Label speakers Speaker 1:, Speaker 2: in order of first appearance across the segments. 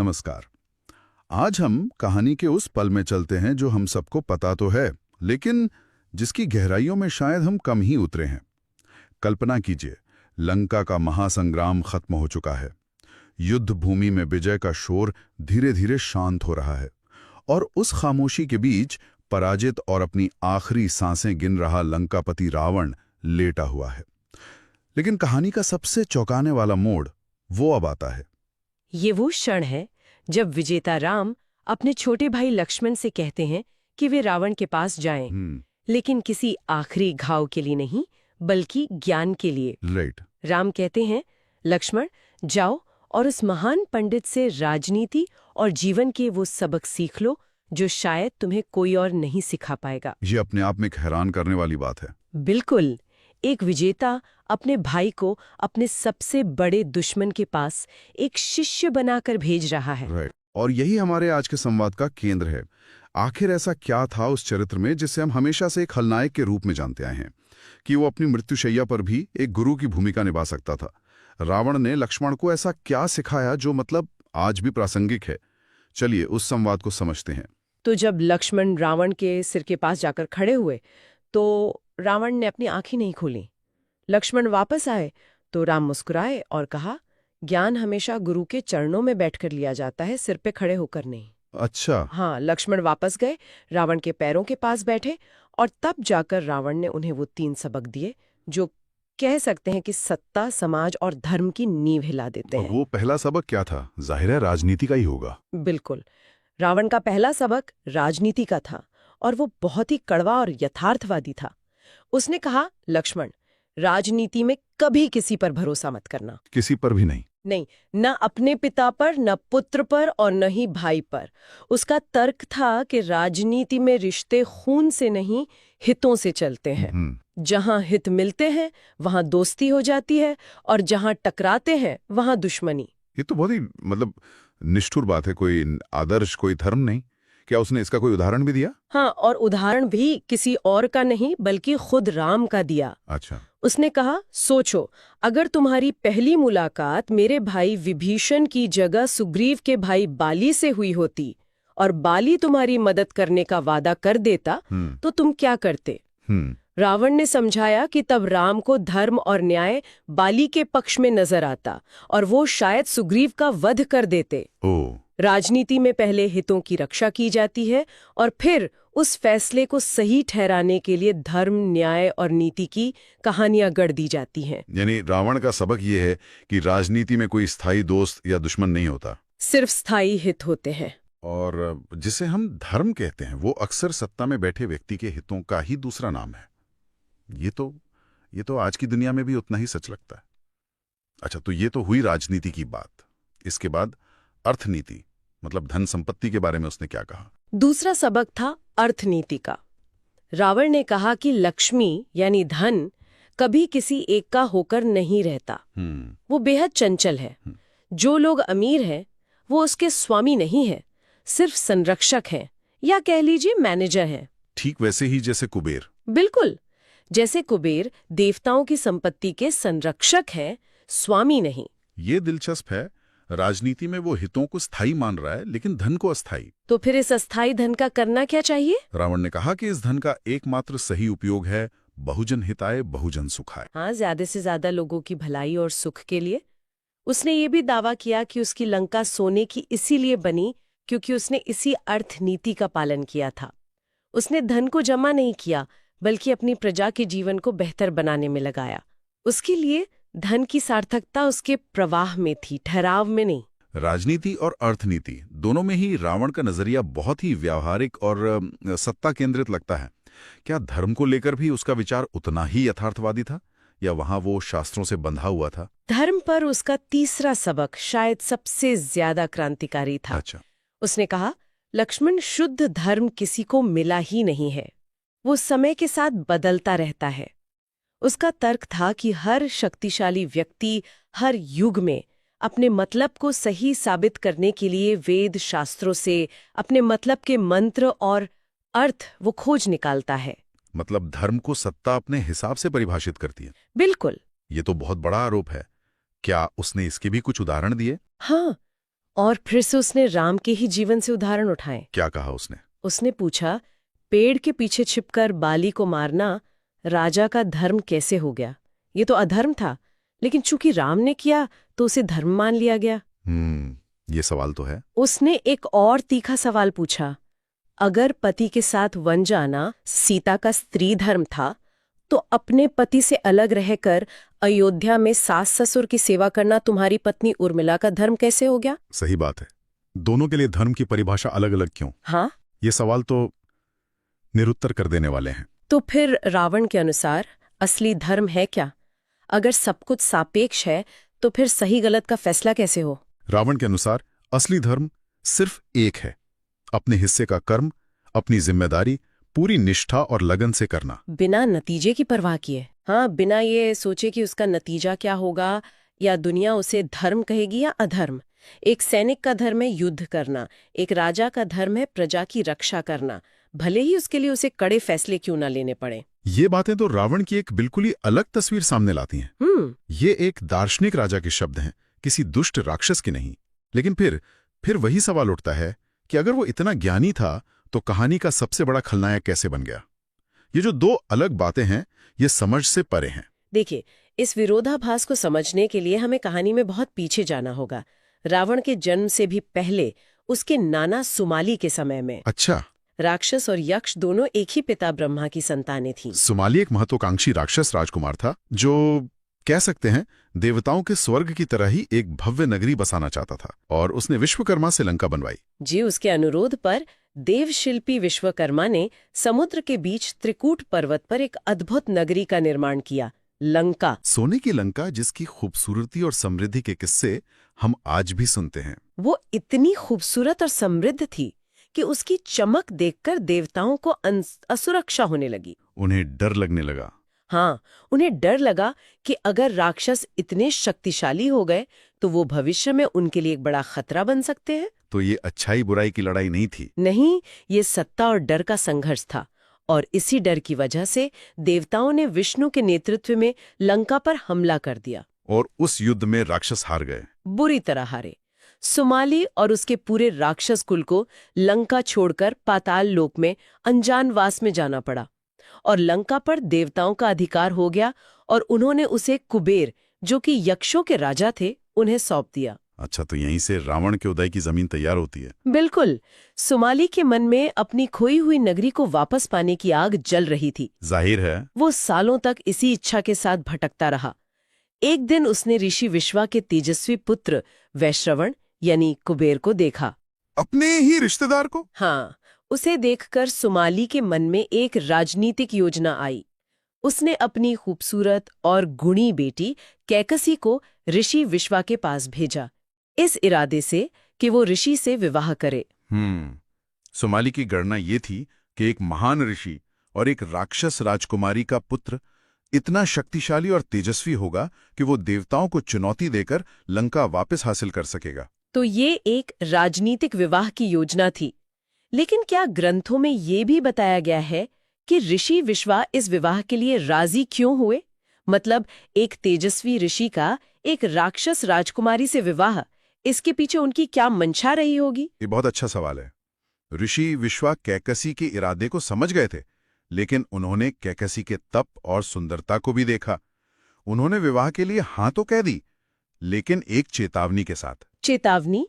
Speaker 1: नमस्कार। आज हम कहानी के उस पल में चलते हैं जो हम सबको पता तो है, लेकिन जिसकी गहराइयों में शायद हम कम ही उतरे हैं। कल्पना कीजिए, लंका का महासंग्राम खत्म हो चुका है। युद्ध भूमि में विजय का शोर धीरे धीरे शांत हो रहा है, और उस खामोशी के बीच पराजित और अपनी आखिरी सांसें गिन रहा लंकापति रावण लेटा हुआ है। लेकिन कहानी का सबसे चौंकाने वाला मोड़ वो अब आता है।
Speaker 2: ये वो क्षण है जब विजेता राम अपने छोटे भाई लक्ष्मण से कहते हैं कि वे रावण के पास जाएं, लेकिन किसी आखिरी घाव के लिए नहीं, बल्कि ज्ञान के लिए।
Speaker 1: राइट।
Speaker 2: राम कहते हैं, लक्ष्मण जाओ और उस महान पंडित से राजनीति और जीवन के वो सबक सीख लो जो शायद तुम्हें कोई और नहीं सिखा पाएगा।
Speaker 1: ये अपने आप में एक हैरान करने वाली बात है।
Speaker 2: बिल्कुल, एक विजेता अपने भाई को अपने सबसे बड़े दुश्मन के पास एक शिष्य बनाकर भेज रहा है।
Speaker 1: राइट। और यही हमारे आज के संवाद का केंद्र है। आखिर ऐसा क्या था उस चरित्र में जिसे हम हमेशा से एक खलनायक के रूप में जानते आए हैं, कि वो अपनी मृत्युशैया पर भी एक गुरु की भूमिका निभा सकता था। रावण ने लक्ष्मण को ऐसा क्या सिखाया जो मतलब आज भी प्रासंगिक है? चलिए उस संवाद को समझते हैं।
Speaker 2: तो जब लक्ष्मण रावण के सिर के पास जाकर खड़े हुए तो रावण ने अपनी आंखें नहीं खोली। लक्ष्मण वापस आए तो राम मुस्कुराए और कहा, ज्ञान हमेशा गुरु के चरणों में बैठकर लिया जाता है, सिर पे खड़े होकर नहीं।
Speaker 1: अच्छा।
Speaker 2: हाँ, लक्ष्मण वापस गए, रावण के पैरों के पास बैठे, और तब जाकर रावण ने उन्हें वो 3 सबक दिए जो कह सकते हैं कि सत्ता, समाज और धर्म की नींव हिला देते हैं।
Speaker 1: वो पहला सबक क्या था? जाहिर है राजनीति का ही होगा।
Speaker 2: बिल्कुल, रावण का पहला सबक राजनीति का था, और वो बहुत ही कड़वा और यथार्थवादी था। उसने कहा, लक्ष्मण, राजनीति में कभी किसी पर भरोसा मत करना।
Speaker 1: किसी पर भी नहीं?
Speaker 2: नहीं, न अपने पिता पर, न पुत्र पर, और न ही भाई पर। उसका तर्क था कि राजनीति में रिश्ते खून से नहीं, हितों से चलते हैं। जहां हित मिलते हैं वहां दोस्ती हो जाती है, और जहां टकराते हैं वहां दुश्मनी।
Speaker 1: ये तो बहुत ही निष्ठुर बात है। कोई आदर्श, कोई धर्म नहीं। क्या उसने इसका कोई उदाहरण भी दिया?
Speaker 2: हाँ, और उदाहरण भी किसी और का नहीं बल्कि खुद राम का दिया।
Speaker 1: अच्छा।
Speaker 2: उसने कहा, सोचो, अगर तुम्हारी पहली मुलाकात मेरे भाई विभीषण की जगह सुग्रीव के भाई बाली से हुई होती और बाली तुम्हारी मदद करने का वादा कर देता, तो तुम क्या करते? रावण ने समझाया कि तब राम को धर्म और न्याय बाली के पक्ष में नजर आता और वो शायद सुग्रीव का वध कर देते। राजनीति में पहले हितों की रक्षा की जाती है और फिर उस फैसले को सही ठहराने के लिए धर्म, न्याय और नीति की कहानियां गढ़ दी जाती हैं।
Speaker 1: यानी रावण का सबक ये है कि राजनीति में कोई स्थायी दोस्त या दुश्मन नहीं होता, सिर्फ
Speaker 2: स्थायी हित होते हैं।
Speaker 1: और जिसे हम धर्म कहते हैं वो अक्सर सत्ता में बैठे व्यक्ति के हितों का ही दूसरा नाम है। ये तो आज की दुनिया में भी उतना ही सच लगता है। अच्छा, तो ये तो हुई राजनीति की बात। इसके बाद अर्थनीति, मतलब धन संपत्ति के बारे में उसने क्या कहा?
Speaker 2: दूसरा सबक था अर्थनीति का। रावण ने कहा कि लक्ष्मी यानी धन कभी किसी एक का होकर नहीं रहता। वो बेहद चंचल है। जो लोग अमीर हैं वो उसके स्वामी नहीं है, सिर्फ संरक्षक हैं, या कह लीजिए मैनेजर हैं।
Speaker 1: ठीक वैसे ही जैसे कुबेर।
Speaker 2: बिल्कुल, जैसे कुबेर देवताओं की संपत्ति के संरक्षक हैं, स्वामी नहीं।
Speaker 1: ये दिलचस्प है। राजनीति में वो हितों को स्थायी मान रहा है, लेकिन धन को अस्थायी।
Speaker 2: तो फिर इस अस्थायी धन का करना क्या चाहिए?
Speaker 1: रावण ने कहा कि इस धन का एकमात्र सही उपयोग है बहुजन हिताय बहुजन सुखाय।
Speaker 2: हाँ, ज्यादा से ज्यादा लोगों की भलाई और सुख के लिए। उसने ये भी दावा किया कि उसकी लंका सोने की इसीलिए बनी क्योंकि उसने इसी अर्थनीति का पालन किया था। उसने धन को जमा नहीं किया, बल्कि अपनी प्रजा के जीवन को बेहतर बनाने में लगाया। उसके लिए धन की सार्थकता उसके प्रवाह में थी, ठहराव में नहीं।
Speaker 1: राजनीति और अर्थनीति दोनों में ही रावण का नजरिया बहुत ही व्यावहारिक और सत्ता केंद्रित लगता है। क्या धर्म को लेकर भी उसका विचार उतना ही यथार्थवादी था, या वहां वो शास्त्रों से बंधा हुआ था?
Speaker 2: धर्म पर उसका तीसरा सबक शायद सबसे ज्यादा क्रांतिकारी था।
Speaker 1: अच्छा।
Speaker 2: उसने कहा, लक्ष्मण, शुद्ध धर्म किसी को मिला ही नहीं है, वो समय के साथ बदलता रहता है। उसका तर्क था कि हर शक्तिशाली व्यक्ति हर युग में अपने मतलब को सही साबित करने के लिए वेद शास्त्रों से अपने मतलब के मंत्र और अर्थ वो खोज निकालता है।
Speaker 1: मतलब धर्म को सत्ता अपने हिसाब से परिभाषित करती है।
Speaker 2: बिल्कुल।
Speaker 1: ये तो बहुत बड़ा आरोप है। क्या उसने इसके भी कुछ उदाहरण दिए?
Speaker 2: हाँ, और फिर से उसने राम के ही जीवन से उदाहरण उठाए।
Speaker 1: क्या कहा उसने?
Speaker 2: उसने पूछा, पेड़ के पीछे छिपकर बाली को मारना राजा का धर्म कैसे हो गया? ये तो अधर्म था, लेकिन चूंकि राम ने किया तो उसे धर्म मान लिया गया।
Speaker 1: ये सवाल तो है।
Speaker 2: उसने एक और तीखा सवाल पूछा, अगर पति के साथ वन जाना सीता का स्त्री धर्म था, तो अपने पति से अलग रहकर अयोध्या में सास ससुर की सेवा करना तुम्हारी पत्नी उर्मिला का धर्म कैसे हो गया?
Speaker 1: सही बात है। दोनों के लिए धर्म की परिभाषा अलग अलग क्यों?
Speaker 2: हाँ,
Speaker 1: ये सवाल तो निरुत्तर कर देने वाले हैं।
Speaker 2: तो फिर रावण के अनुसार असली धर्म है क्या? अगर सब कुछ सापेक्ष है तो फिर सही गलत का फैसला कैसे हो?
Speaker 1: रावण के अनुसार असली धर्म सिर्फ एक है, अपने हिस्से का कर्म, अपनी जिम्मेदारी पूरी निष्ठा और लगन से करना,
Speaker 2: बिना नतीजे की परवाह किए। हाँ, बिना ये सोचे कि उसका नतीजा क्या होगा या दुनिया उसे धर्म कहेगी या अधर्म। एक सैनिक का धर्म है युद्ध करना, एक राजा का धर्म है प्रजा की रक्षा करना, भले ही उसके लिए उसे कड़े फैसले क्यों ना लेने पड़े।
Speaker 1: ये बातें तो रावण की एक बिल्कुल ही अलग तस्वीर सामने लाती हैं। ये एक दार्शनिक राजा के शब्द हैं, किसी दुष्ट राक्षस के नहीं। लेकिन फिर वही सवाल उठता है कि अगर वो इतना ज्ञानी था तो कहानी का सबसे बड़ा खलनायक कैसे बन गया? ये जो दो अलग बातें हैं, ये समझ से परे हैं।
Speaker 2: देखिए, इस विरोधाभास को समझने के लिए हमें कहानी में बहुत पीछे जाना होगा। रावण के जन्म से भी पहले उसके नाना सुमाली के समय में।
Speaker 1: अच्छा,
Speaker 2: राक्षस और यक्ष दोनों एक ही पिता ब्रह्मा की संतानें थीं।
Speaker 1: सुमाली एक महत्वाकांक्षी राक्षस राजकुमार था जो कह सकते हैं देवताओं के स्वर्ग की तरह ही एक भव्य नगरी बसाना चाहता था, और उसने विश्वकर्मा से लंका बनवाई।
Speaker 2: जी, उसके अनुरोध पर देवशिल्पी विश्वकर्मा ने समुद्र के बीच त्रिकूट पर्वत पर एक अद्भुत नगरी का निर्माण किया, लंका।
Speaker 1: सोने की लंका, जिसकी खूबसूरती और समृद्धि के किस्से हम आज भी सुनते हैं।
Speaker 2: वो इतनी खूबसूरत और समृद्ध थी कि उसकी चमक देखकर देवताओं को असुरक्षा होने लगी।
Speaker 1: उन्हें डर लगने लगा।
Speaker 2: हाँ, उन्हें डर लगा कि अगर राक्षस इतने शक्तिशाली हो गए तो वो भविष्य में उनके लिए एक बड़ा खतरा बन सकते हैं।
Speaker 1: तो ये अच्छाई बुराई की लड़ाई नहीं थी।
Speaker 2: नहीं, ये सत्ता और डर का संघर्ष था। और इसी डर की वजह से देवताओं ने विष्णु के नेतृत्व में लंका पर हमला कर दिया।
Speaker 1: और उस युद्ध में राक्षस हार गए,
Speaker 2: बुरी तरह हारे। सुमाली और उसके पूरे राक्षस कुल को लंका छोड़कर पाताल लोक में अनजानवास में जाना पड़ा, और लंका पर देवताओं का अधिकार हो गया और उन्होंने उसे कुबेर, जो कि यक्षों के राजा थे, उन्हें सौंप दिया।
Speaker 1: अच्छा, तो यहीं से रावण के उदय की जमीन तैयार होती है।
Speaker 2: बिल्कुल। सुमाली के मन में अपनी खोई हुई नगरी को वापस पाने की आग जल रही थी।
Speaker 1: जाहिर है
Speaker 2: वो सालों तक इसी इच्छा के साथ भटकता रहा। एक दिन उसने ऋषि विश्वा के तेजस्वी पुत्र वैश्रवण यानी कुबेर को देखा।
Speaker 1: अपने ही रिश्तेदार को?
Speaker 2: हाँ, उसे देखकर सुमाली के मन में एक राजनीतिक योजना आई। उसने अपनी खूबसूरत और गुणी बेटी कैकसी को ऋषि विश्वा के पास भेजा, इस इरादे से कि वो ऋषि से विवाह करे।
Speaker 1: सुमाली की गणना ये थी कि एक महान ऋषि और एक राक्षस राजकुमारी का पुत्र इतना शक्तिशाली और तेजस्वी होगा कि वो देवताओं को चुनौती देकर लंका वापस हासिल कर सकेगा।
Speaker 2: तो ये एक राजनीतिक विवाह की योजना थी। लेकिन क्या ग्रंथों में ये भी बताया गया है कि ऋषि विश्वा इस विवाह के लिए राजी क्यों हुए? मतलब एक तेजस्वी ऋषि का एक राक्षस राजकुमारी से विवाह, इसके पीछे उनकी क्या मंशा रही होगी?
Speaker 1: ये बहुत अच्छा सवाल है। ऋषि विश्वा कैकसी के इरादे को समझ गए थे, लेकिन उन्होंने कैकसी के तप और सुंदरता को भी देखा। उन्होंने विवाह के लिए हाँ तो कह दी, लेकिन एक चेतावनी के साथ।
Speaker 2: चेतावनी?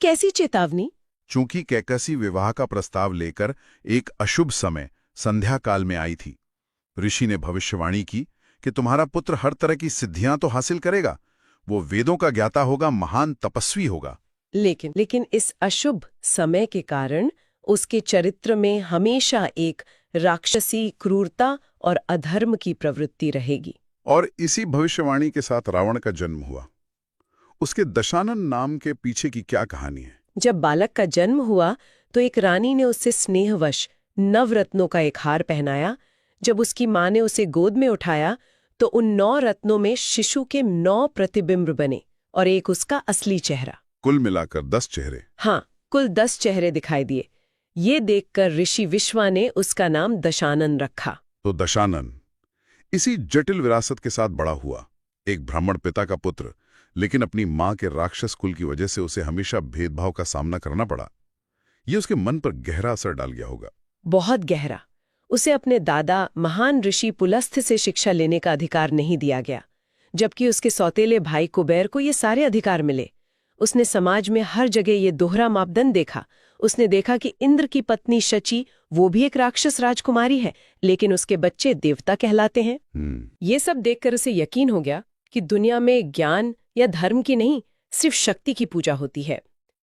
Speaker 2: कैसी चेतावनी?
Speaker 1: चूंकि कैकसी विवाह का प्रस्ताव लेकर एक अशुभ समय संध्या काल में आई थी, ऋषि ने भविष्यवाणी की कि तुम्हारा पुत्र हर तरह की सिद्धियां तो हासिल करेगा, वो वेदों का ज्ञाता होगा, महान तपस्वी होगा।
Speaker 2: लेकिन इस अशुभ समय के कारण उसके चरित्र में हमेशा एक राक्षसी क्रूरता और अधर्म की प्रवृत्ति रहेगी।
Speaker 1: और इसी भविष्यवाणी के साथ रावण का जन्म हुआ। उसके दशानन नाम के पीछे की क्या कहानी है?
Speaker 2: जब बालक का जन्म हुआ तो एक रानी ने उससे स्नेहवश नवरत्नों का एक हार पहनाया। जब उसकी माँ ने उसे गोद में उठाया तो उन 9 रत्नों में शिशु के 9 प्रतिबिंब बने और एक उसका असली चेहरा।
Speaker 1: कुल मिलाकर 10 चेहरे।
Speaker 2: हाँ, कुल 10 चेहरे दिखाई दिए। ये देखकर ऋषि विश्वा ने उसका नाम दशानन रखा।
Speaker 1: तो दशानन इसी जटिल विरासत के साथ बड़ा हुआ, एक ब्राह्मण पिता का पुत्र, लेकिन अपनी माँ के राक्षस कुल की वजह से उसे हमेशा भेदभाव का सामना करना पड़ा। ये उसके मन पर गहरा असर डाल गया होगा।
Speaker 2: बहुत गहरा। उसे अपने दादा महान ऋषि पुलस्त्य से शिक्षा लेने का अधिकार नहीं दिया गया, जबकि उसके सौतेले भाई कुबेर को ये सारे अधिकार मिले। उसने समाज में हर जगह ये दोहरा मापदंड देखा। उसने देखा कि इंद्र की पत्नी शची, वो भी एक राक्षस राजकुमारी है, लेकिन उसके बच्चे देवता कहलाते हैं। ये सब देखकर उसे यकीन हो गया कि दुनिया में ज्ञान या धर्म की नहीं, सिर्फ शक्ति की पूजा होती है।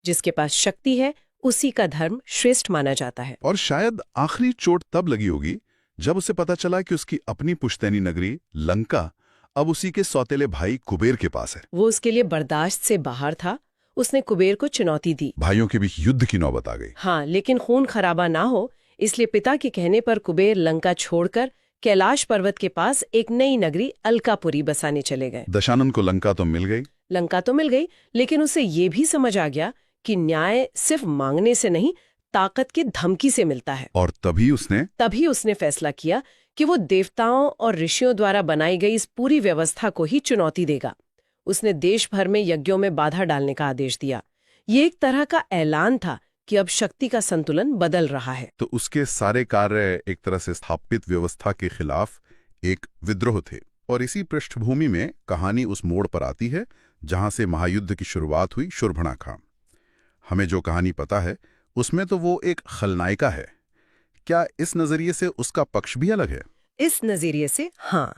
Speaker 2: जिसके पास शक्ति है उसी का धर्म श्रेष्ठ माना जाता है।
Speaker 1: और शायद आखिरी चोट तब लगी होगी जब उसे पता चला कि उसकी अपनी पुश्तैनी नगरी लंका अब उसी के सौतेले भाई कुबेर के पास है।
Speaker 2: वो उसके लिए बर्दाश्त से बाहर था। उसने कुबेर को चुनौती दी।
Speaker 1: भाइयों के बीच युद्ध की नौबत आ गई।
Speaker 2: हाँ, लेकिन खून खराबा ना हो, इसलिए पिता के कहने पर कुबेर लंका छोड़कर कैलाश पर्वत के पास एक नई नगरी अलकापुरी बसाने चले गए।
Speaker 1: दशानन को लंका तो मिल गई।
Speaker 2: लंका तो मिल गई, लेकिन उसे ये भी समझ आ गया कि न्याय सिर्फ मांगने से नहीं, ताकत की धमकी से मिलता है।
Speaker 1: और तभी उसने
Speaker 2: फैसला किया कि वो देवताओं और ऋषियों द्वारा बनाई गई इस पूरी व्यवस्था को ही चुनौती देगा। उसने देश भर में यज्ञों में बाधा डालने का आदेश दिया। ये एक तरह का ऐलान था कि अब शक्ति का संतुलन बदल रहा है।
Speaker 1: तो उसके सारे कार्य एक तरह से स्थापित व्यवस्था के खिलाफ एक विद्रोह थे। और इसी पृष्ठभूमि में कहानी उस मोड़ पर आती है जहां से महायुद्ध की शुरुआत हुई। शूर्पणखा, हमें जो कहानी पता है उसमें तो वो एक खलनायिका है। क्या इस नजरिए से उसका पक्ष भी अलग है?
Speaker 2: इस नजरिए से हाँ।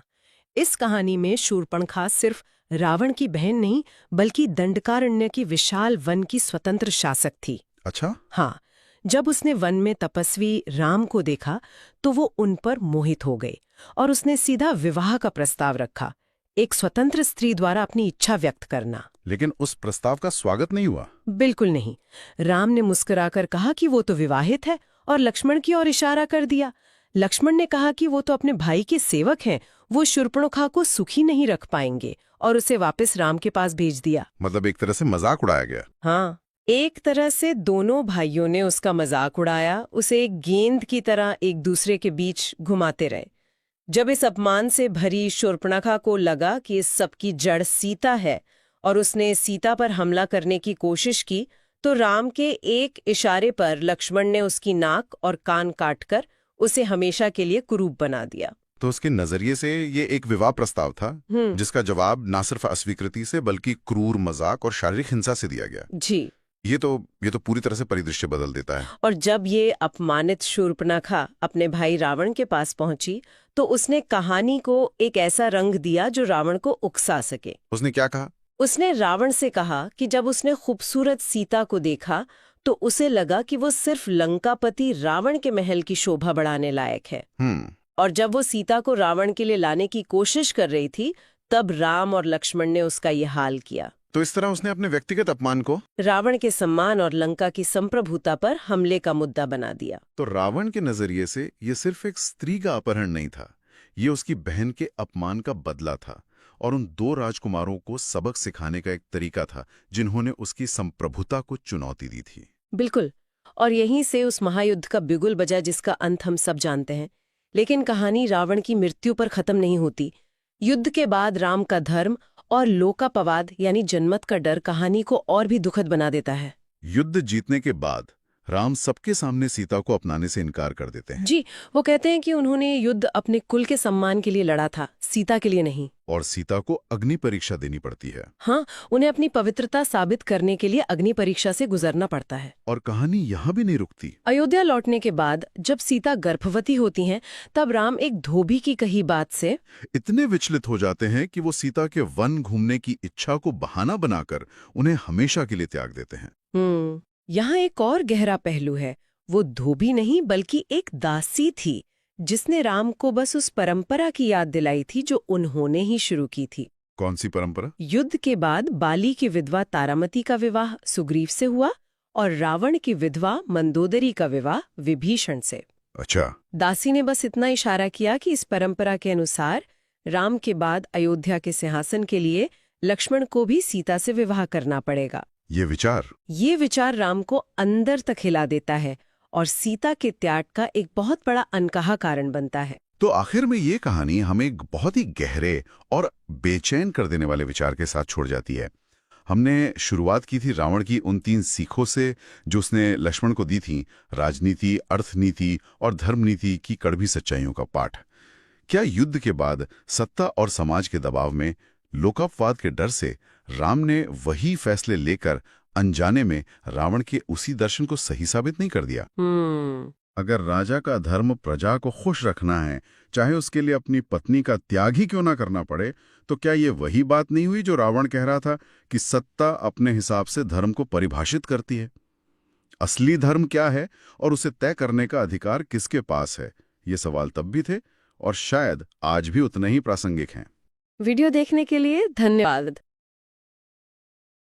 Speaker 2: इस कहानी में शूर्पणखा सिर्फ रावण की बहन नहीं, बल्कि दंडकारण्य की विशाल वन की स्वतंत्र शासक थी।
Speaker 1: अच्छा?
Speaker 2: हाँ, जब उसने वन में तपस्वी राम को देखा तो वो उन पर मोहित हो गई और उसने सीधा विवाह का प्रस्ताव रखा, एक स्वतंत्र स्त्री द्वारा अपनी इच्छा व्यक्त करना।
Speaker 1: लेकिन उस प्रस्ताव का स्वागत नहीं हुआ।
Speaker 2: बिल्कुल नहीं। राम ने मुस्कुराकर कहा कि वो तो विवाहित है और लक्ष्मण की ओर इशारा कर दिया। लक्ष्मण ने कहा कि वो तो अपने भाई के सेवक हैं, वो शूर्पणखा को सुखी नहीं रख पाएंगे, और उसे वापस राम के पास भेज दिया।
Speaker 1: मतलब एक तरह से मजाक उड़ाया गया।
Speaker 2: हाँ, एक तरह से दोनों भाइयों ने उसका मजाक उड़ाया, उसे एक गेंद की तरह एक दूसरे के बीच घुमाते रहे। जब इस अपमान से भरी शूर्पणखा को लगा कि इस सब की जड़ सीता है और उसने सीता पर हमला करने की कोशिश की, तो राम के एक इशारे पर लक्ष्मण ने उसकी नाक और कान काटकर उसे हमेशा के लिए कुरूप बना दिया।
Speaker 1: तो उसके नजरिए से ये एक विवाह प्रस्ताव था जिसका जवाब ना सिर्फ अस्वीकृति से बल्कि क्रूर मजाक और शारीरिक हिंसा से दिया गया।
Speaker 2: जी,
Speaker 1: ये तो पूरी तरह से परिदृश्य बदल देता है।
Speaker 2: और जब ये अपमानित शूर्पणखा अपने भाई रावण के पास पहुंची तो उसने कहानी को एक ऐसा रंग दिया जो रावण को उकसा सके।
Speaker 1: उसने क्या कहा?
Speaker 2: उसने रावण से कहा कि जब उसने खूबसूरत सीता को देखा तो उसे लगा कि वो सिर्फ लंकापति रावण के महल की शोभा बढ़ाने लायक है। और जब वो सीता को रावण के लिए लाने की कोशिश कर रही थी, तब राम और लक्ष्मण ने उसका ये हाल किया।
Speaker 1: तो इस तरह उसने अपने व्यक्तिगत अपमान को
Speaker 2: रावण के सम्मान और लंका की संप्रभुता पर हमले का मुद्दा बना दिया।
Speaker 1: तो रावण के नजरिए से ये सिर्फ एक स्त्री का अपहरण नहीं था, ये उसकी बहन के अपमान का बदला था और उन दो राजकुमारों को सबक सिखाने का एक तरीका था जिन्होंने उसकी संप्रभुता को चुनौती दी थी।
Speaker 2: बिल्कुल, और यहीं से उस महायुद्ध का बिगुल बजा जिसका अंत हम सब जानते हैं। लेकिन कहानी रावण की मृत्यु पर खत्म नहीं होती। युद्ध के बाद राम का धर्म और लोकापवाद यानी जनमत का डर कहानी को और भी दुखद बना देता है।
Speaker 1: युद्ध जीतने के बाद राम सबके सामने सीता को अपनाने से इनकार कर देते हैं।
Speaker 2: जी, वो कहते हैं कि उन्होंने युद्ध अपने कुल के सम्मान के लिए लड़ा था, सीता के लिए नहीं।
Speaker 1: और सीता को अग्नि परीक्षा देनी पड़ती है।
Speaker 2: हाँ, उन्हें अपनी पवित्रता साबित करने के लिए अग्नि परीक्षा से गुजरना पड़ता है।
Speaker 1: और कहानी यहाँ भी नहीं रुकती।
Speaker 2: अयोध्या लौटने के बाद जब सीता गर्भवती होती हैं, तब राम एक धोबी की कही बात से
Speaker 1: इतने विचलित हो जाते हैं कि वो सीता के वन घूमने की इच्छा को बहाना बनाकर उन्हें हमेशा के लिए त्याग देते हैं।
Speaker 2: यहाँ एक और गहरा पहलू है। वो धोबी नहीं बल्कि एक दासी थी जिसने राम को बस उस परंपरा की याद दिलाई थी जो उन्होंने ही शुरू की थी।
Speaker 1: कौन सी परंपरा?
Speaker 2: युद्ध के बाद बाली की विधवा तारामती का विवाह सुग्रीव से हुआ और रावण की विधवा मंदोदरी का विवाह विभीषण से।
Speaker 1: अच्छा।
Speaker 2: दासी ने बस इतना इशारा किया कि इस परंपरा के अनुसार राम के बाद अयोध्या के सिंहासन के लिए लक्ष्मण को भी सीता से विवाह करना पड़ेगा।
Speaker 1: ये विचार राम को अंदर तक हिला देता है और सीता के त्याग का एक बहुत बड़ा अनकहा कारण बनता है। तो आखिर में ये कहानी हमें एक बहुत ही गहरे और बेचैन कर देने वाले विचार के साथ छोड़ जाती है। हमने शुरुआत की थी रावण की उन 3 सीखों से जो उसने लक्ष्मण को दी थी, राजनीति, अर्थनीति और धर्मनीति की कड़वी सच्चाइयों का पाठ। क्या युद्ध के बाद सत्ता और समाज के दबाव में, लोकापवाद के डर से राम ने वही फैसले लेकर अनजाने में रावण के उसी दर्शन को सही साबित नहीं कर दिया? अगर राजा का धर्म प्रजा को खुश रखना है, चाहे उसके लिए अपनी पत्नी का त्याग ही क्यों ना करना पड़े, तो क्या ये वही बात नहीं हुई जो रावण कह रहा था कि सत्ता अपने हिसाब से धर्म को परिभाषित करती है? असली धर्म क्या है और उसे तय करने का अधिकार किसके पास है? ये सवाल तब भी थे और शायद आज भी उतने ही प्रासंगिक हैं।
Speaker 2: वीडियो देखने के लिए धन्यवाद।